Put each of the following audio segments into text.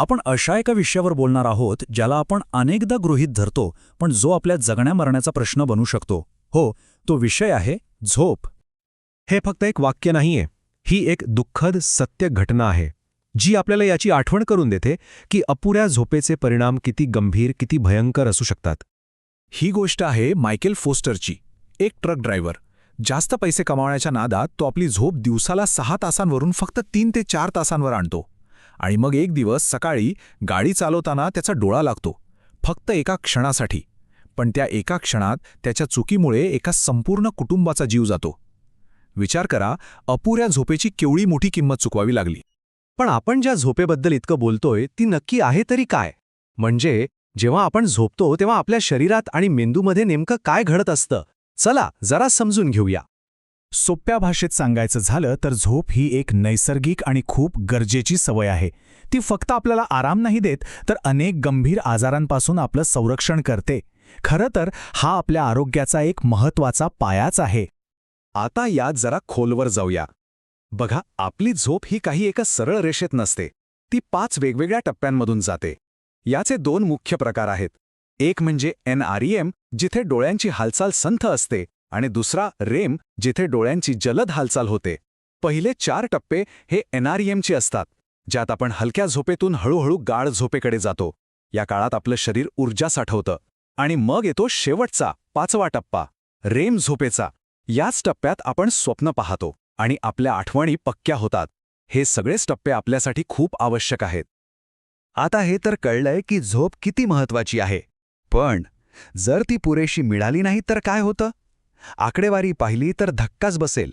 आपण अशा एका विषयावर बोलणार आहोत ज्याला आपण अनेकदा गृहीत धरतो, पण जो आपल्या जगण्या मरण्याचा प्रश्न बनू शकतो. हो, तो विषय आहे झोप. हे फक्त एक वाक्य नाहीये, ही एक दुःखद सत्य घटना आहे जी आपल्याला याची आठवण करून देते की अपुऱ्या झोपेचे परिणाम किती गंभीर, किती भयंकर असू शकतात. ही गोष्ट आहे मायकेल फोस्टरची. एक ट्रक ड्रायव्हर. जास्त पैसे कमावण्याच्या नादात तो आपली झोप दिवसाला 6 तासांवरून फक्त 3 ते 4 तासांवर आणतो. आणि मग एक दिवस सकाळी गाडी चालवताना त्याचा डोळा लागतो, फक्त एका क्षणासाठी. पण त्या एका क्षणात त्याच्या चुकीमुळे एका संपूर्ण कुटुंबाचा जीव जातो. विचार करा, अपुऱ्या झोपेची केवढी मोठी किंमत चुकवावी लागली. पण आपण ज्या झोपेबद्दल इतकं बोलतोय ती नक्की आहे तरी काय? म्हणजे जेव्हा आपण झोपतो तेव्हा आपल्या शरीरात आणि मेंदूमध्ये नेमकं काय घडत असतं? चला जरा समजून घेऊया. सोप्या भाषेत सांगायचं झालं तर झोप ही एक नैसर्गिक आणि खूप गरजेची सवय आहे. ती फक्त आपल्याला आराम नाही देत, तर अनेक गंभीर आजारांपासून आपलं संरक्षण करते. खरं तर हा आपल्या आरोग्याचा एक महत्त्वाचा पायाच आहे. आता यात जरा खोलवर जाऊया. बघा, आपली झोप ही काही एका सरळ रेषेत नसते. ती 5 वेगवेगळ्या टप्प्यांमधून जाते. याचे 2 मुख्य प्रकार आहेत. एक म्हणजे NREM, जिथे डोळ्यांची हालचाल संथ असते, आणि दुसरा REM, जिथे डोळ्यांची जलद हालचाल होते. पहिले 4 टप्पे हे NREMचे असतात, ज्यात आपण हलक्या झोपेतून हळूहळू गाढ झोपेकडे जातो. या काळात आपलं शरीर ऊर्जा साठवतं. आणि मग येतो शेवटचा 5वा टप्पा, REM झोपेचा. याच टप्प्यात आपण स्वप्न पाहतो आणि आपल्या आठवणी पक्क्या होतात. हे सगळेच टप्पे आपल्यासाठी खूप आवश्यक आहेत. आता हे तर कळलंय की झोप किती महत्वाची आहे. पण जर ती पुरेशी मिळाली नाही तर काय होतं? आकडेवारी पाहिली तर धक्काच बसेल.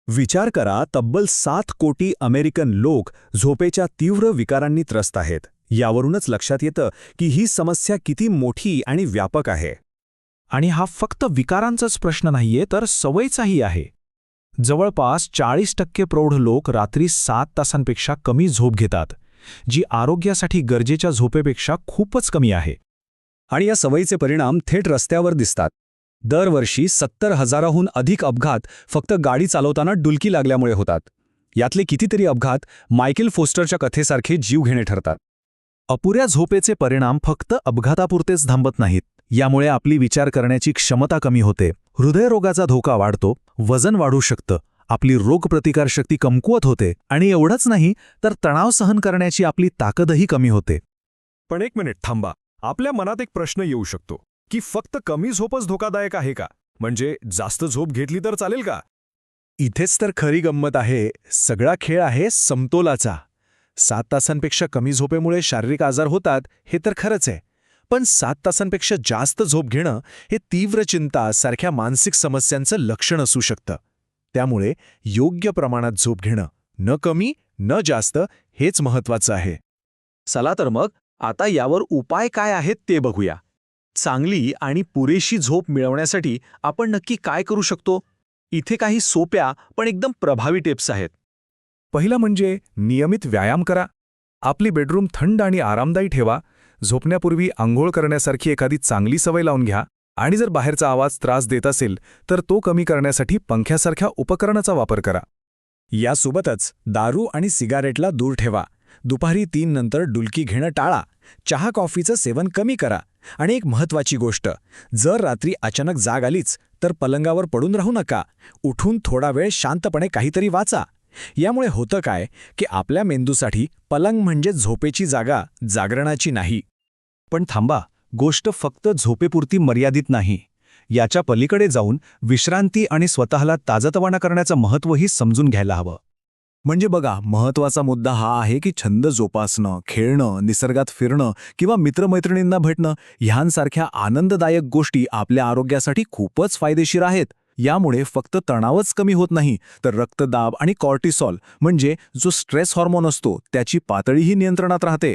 विचार करा, तब्बल 7 कोटी अमेरिकन लोक झोपेच्या तीव्र विकारांनी त्रस्त आहेत. यावरूनच लक्षात येतं की ही समस्या किती मोठी आणि व्यापक आहे. आणि हा फक्त विकारांचाच प्रश्न नाहीये, तर सवयीचाही आहे. जवळपास 40% प्रौढ लोक रात्री 7 तासांपेक्षा कमी झोप घेतात, जी आरोग्यासाठी गरजेच्या झोपेपेक्षा खूपच कमी आहे. आणि या सवयीचे परिणाम थेट रस्त्यावर दिसतात. दरवर्षी 70,000हून अधिक अपघात फक्त गाडी चालवताना डुलकी लागल्यामुळे होतात. यातले कितीतरी अपघात मायकेल फोस्टरच्या कथेसारखे जीवघेणे ठरतात. अपुऱ्या झोपेचे परिणाम फक्त अपघातापुरतेच थांबत नाहीत. यामुळे आपली विचार करण्याची क्षमता कमी होते, हृदयरोगाचा धोका वाढतो, वजन वाढू शकतं, आपली रोगप्रतिकारशक्ती कमकुवत होते, आणि एवढंच नाही तर तणाव सहन करण्याची आपली ताकदही कमी होते. पण एक मिनिट थांबा. आपल्या मनात एक प्रश्न येऊ शकतो की फक्त कमी झोपच धोकादायक आहे का? म्हणजे जास्त झोप घेतली तर चालेल का? इथेच तर खरी गंमत आहे. सगळा खेळ आहे समतोलाचा. 7 तासांपेक्षा कमी झोपेमुळे शारीरिक आजार होतात हे तर खरंच आहे. पण 7 तासांपेक्षा जास्त झोप घेणं हे तीव्र चिंता सारख्या मानसिक समस्यांचं लक्षण असू शकतं. त्यामुळे योग्य प्रमाणात झोप घेणं, न कमी न जास्त, हेच महत्त्वाचं आहे. चला तर मग आता यावर उपाय काय आहेत ते बघूया. चांगली आणि पुरेशी झोप मिळवण्यासाठी आपण नक्की काय करू शकतो? इथे काही सोप्या पण एकदम प्रभावी टिप्स आहेत. पहिलं म्हणजे नियमित व्यायाम करा. आपली बेडरूम थंड आणि आरामदायी ठेवा. झोपण्यापूर्वी आंघोळ करण्यासारखी एखादी चांगली सवय लावून घ्या. आणि जर बाहेरचा आवाज त्रास देत असेल तर तो कमी करण्यासाठी पंख्यासारख्या उपकरणाचा वापर करा. यासोबतच दारू आणि सिगारेटला दूर ठेवा. दुपारी 3 नंतर डुलकी घेणं टाळा. चहा कॉफीचं सेवन कमी करा. आणि एक महत्त्वाची गोष्ट, जर रात्री अचानक जाग आलीच तर पलंगावर पडून राहू नका. उठून थोडा वेळ शांतपणे काहीतरी वाचा. यामुळे होतं काय की आपल्या मेंदूसाठी पलंग म्हणजे झोपेची जागा, जागरणाची नाही. पण थांबा, गोष्ट फक्त झोपेपुरती मर्यादित नाही. याच्या पलीकडे जाऊन विश्रांती आणि स्वतःला ताजतवाना करण्याचं महत्त्वही समजून घ्यायला हवं. म्हणजे बघा, महत्त्वाचा मुद्दा हा आहे की छंद जोपासणं, खेळणं, निसर्गात फिरणं किंवा मित्रमैत्रिणींना भेटणं ह्यांसारख्या आनंददायक गोष्टी आपल्या आरोग्यासाठी खूपच फायदेशीर आहेत. यामुळे फक्त तणावच कमी होत नाही, तर रक्तदाब आणि कॉर्टिसॉल म्हणजे जो स्ट्रेस हॉर्मोन असतो त्याची पातळीही नियंत्रणात राहते.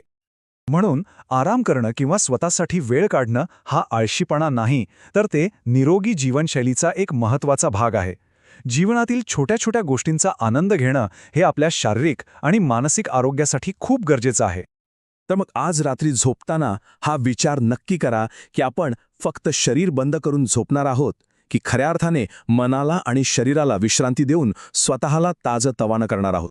म्हणून आराम करणं किंवा स्वतःसाठी वेळ काढणं हा आळशीपणा नाही, तर ते निरोगी जीवनशैलीचा एक महत्त्वाचा भाग आहे. जीवनातील छोट्या छोट्या गोष्टींचा आनंद घेणं हे आपल्या शारीरिक आणि मानसिक आरोग्यासाठी खूप गरजेचं आहे. तर मग आज रात्री झोपताना हा विचार नक्की करा की आपण फक्त शरीर बंद करून झोपणार आहोत, की खऱ्या अर्थाने मनाला आणि शरीराला विश्रांती देऊन स्वतःला ताजतवानं करणार आहोत.